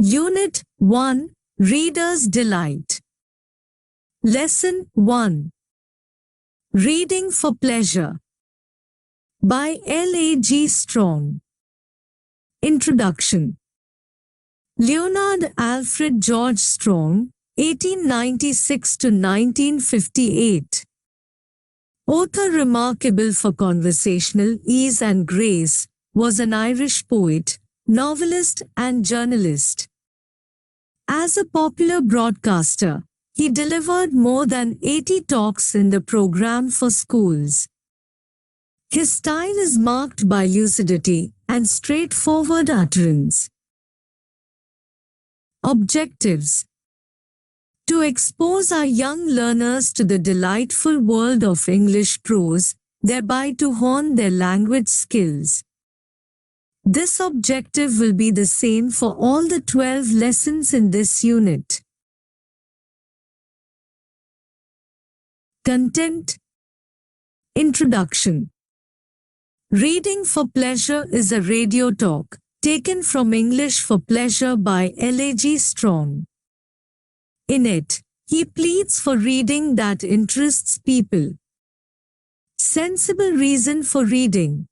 Unit 1, Reader's Delight. Lesson 1. Reading for Pleasure. By L.A.G. Strong. Introduction. Leonard Alfred George Strong, 1896 to 1958. Author remarkable for conversational ease and grace, was an Irish poet, novelist and journalist. As a popular broadcaster, he delivered more than 80 talks in the program for schools. His style is marked by lucidity and straightforward utterance. Objectives: to expose our young learners to the delightful world of English prose, thereby to hone their language skills. This objective will be the same for all the 12 lessons in this unit. Content. Introduction. Reading for Pleasure is a radio talk, taken from English for Pleasure by L.A.G. Strong. In it, he pleads for reading that interests people. Sensible reason for reading.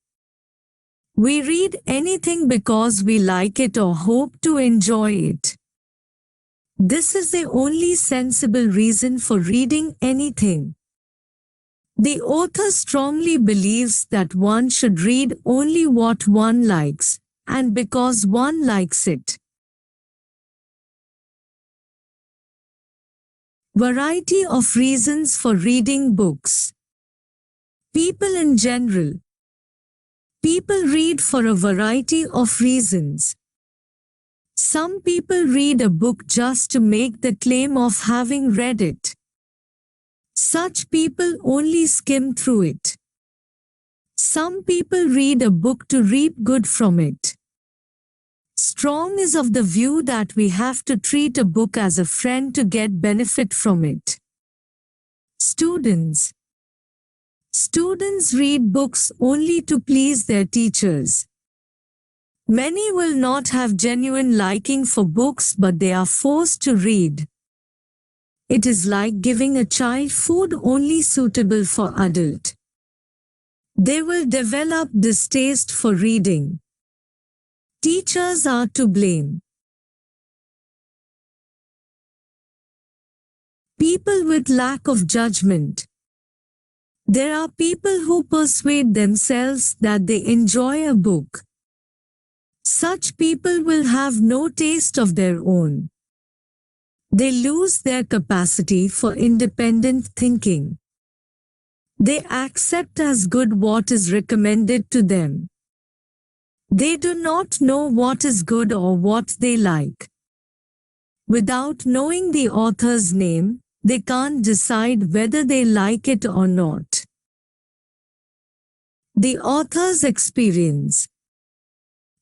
We read anything because we like it or hope to enjoy it. This is the only sensible reason for reading anything. The author strongly believes that one should read only what one likes, and because one likes it. Variety of reasons for reading books. People in general. People read for a variety of reasons. Some people read a book just to make the claim of having read it. Such people only skim through it. Some people read a book to reap good from it. Strong is of the view that we have to treat a book as a friend to get benefit from it. Students. Students read books only to please their teachers. Many will not have genuine liking for books, but they are forced to read. It is like giving a child food only suitable for adult. They will develop distaste for reading. Teachers are to blame. People with lack of judgment. There are people who persuade themselves that they enjoy a book. Such people will have no taste of their own. They lose their capacity for independent thinking. They accept as good what is recommended to them. They do not know what is good or what they like. Without knowing the author's name, they can't decide whether they like it or not. The author's experience.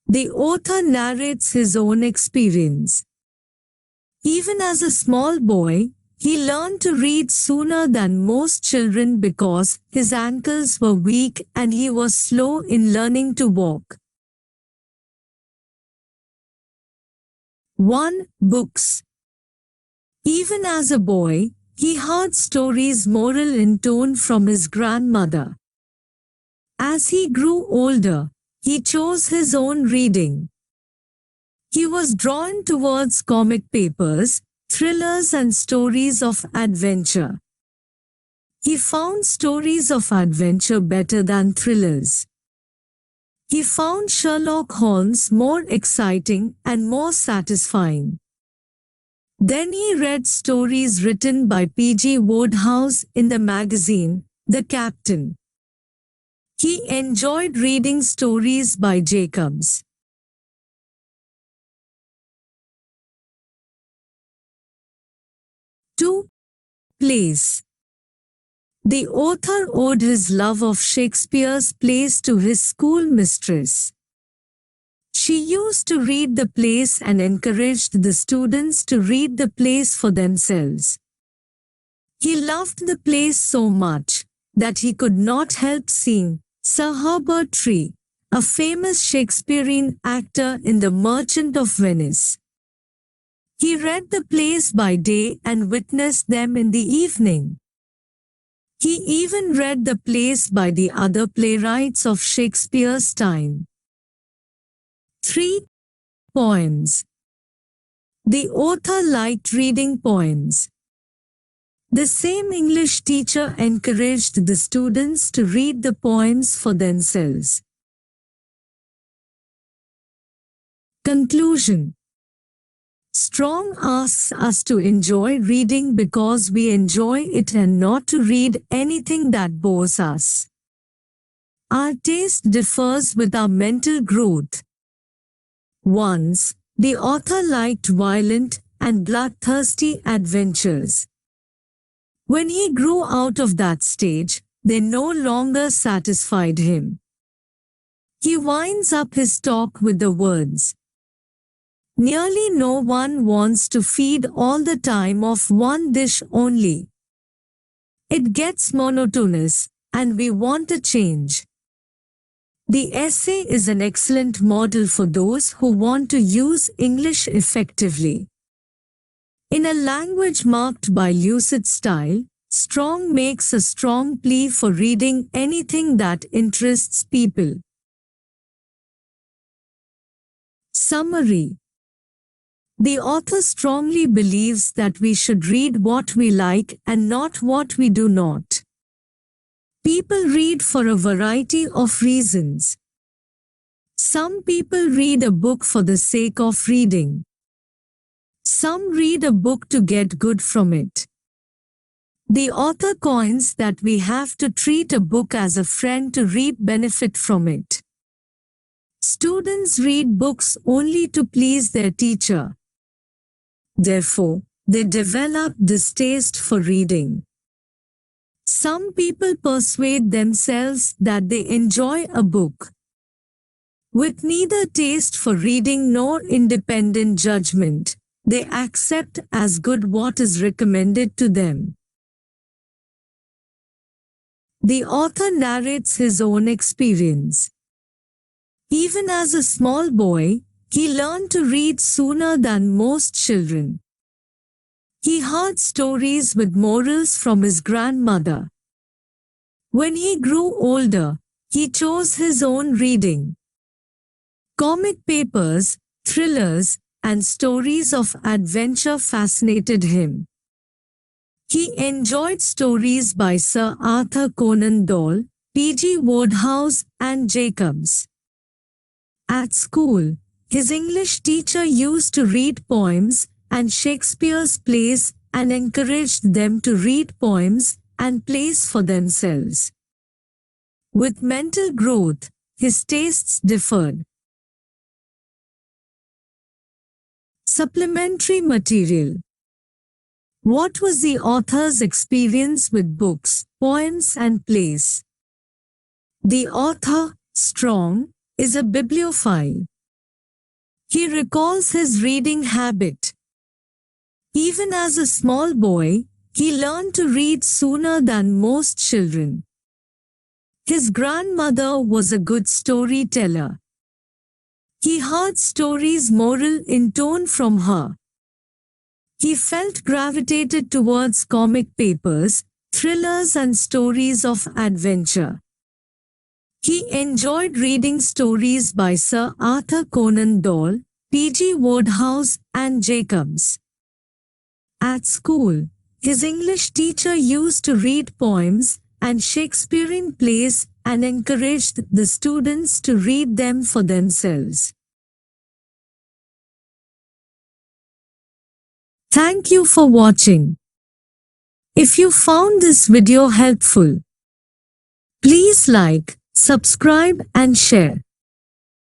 The author narrates his own experience. Even as a small boy, he learned to read sooner than most children because his ankles were weak and he was slow in learning to walk. 1. Books. Even as a boy, he heard stories moral in tone from his grandmother. As he grew older, he chose his own reading. He was drawn towards comic papers, thrillers and stories of adventure. He found stories of adventure better than thrillers. He found Sherlock Holmes more exciting and more satisfying. Then he read stories written by P.G. Wodehouse in the magazine, The Captain. He enjoyed reading stories by Jacobs. 2. Plays. The author owed his love of Shakespeare's plays to his schoolmistress. She used to read the plays and encouraged the students to read the plays for themselves. He loved the plays so much that he could not help seeing Sir Herbert Tree, a famous Shakespearean actor in The Merchant of Venice. He read the plays by day and witnessed them in the evening. He even read the plays by the other playwrights of Shakespeare's time. 3. Poems. The author liked reading poems. The same English teacher encouraged the students to read the poems for themselves. Conclusion. Strong asks us to enjoy reading because we enjoy it and not to read anything that bores us. Our taste differs with our mental growth. Once, the author liked violent and bloodthirsty adventures. When he grew out of that stage, they no longer satisfied him. He winds up his talk with the words, "Nearly no one wants to feed all the time off one dish only. It gets monotonous, and we want a change." The essay is an excellent model for those who want to use English effectively. In a language marked by lucid style, Strong makes a strong plea for reading anything that interests people. Summary. The author strongly believes that we should read what we like and not what we do not. People read for a variety of reasons. Some people read a book for the sake of reading. Some read a book to get good from it. The author coins that we have to treat a book as a friend to reap benefit from it. Students read books only to please their teacher. Therefore, they develop distaste for reading. Some people persuade themselves that they enjoy a book. With neither taste for reading nor independent judgment, they accept as good what is recommended to them. The author narrates his own experience. Even as a small boy, he learned to read sooner than most children. He heard stories with morals from his grandmother. When he grew older, he chose his own reading. Comic papers, thrillers, and stories of adventure fascinated him. He enjoyed stories by Sir Arthur Conan Doyle, P.G. Wodehouse, and Jacobs. At school, his English teacher used to read poems and Shakespeare's plays and encouraged them to read poems and plays for themselves. With mental growth, his tastes differed. Supplementary material. What was the author's experience with books, poems and plays? The author, Strong, is a bibliophile. He recalls his reading habit. Even as a small boy, he learned to read sooner than most children. His grandmother was a good storyteller. He heard stories moral in tone from her. He felt gravitated towards comic papers, thrillers and stories of adventure. He enjoyed reading stories by Sir Arthur Conan Doyle, P.G. Wodehouse, and Jacobs. At school, his English teacher used to read poems and Shakespearean plays and encouraged the students to read them for themselves. Thank you for watching. If you found this video helpful, please like, subscribe and share.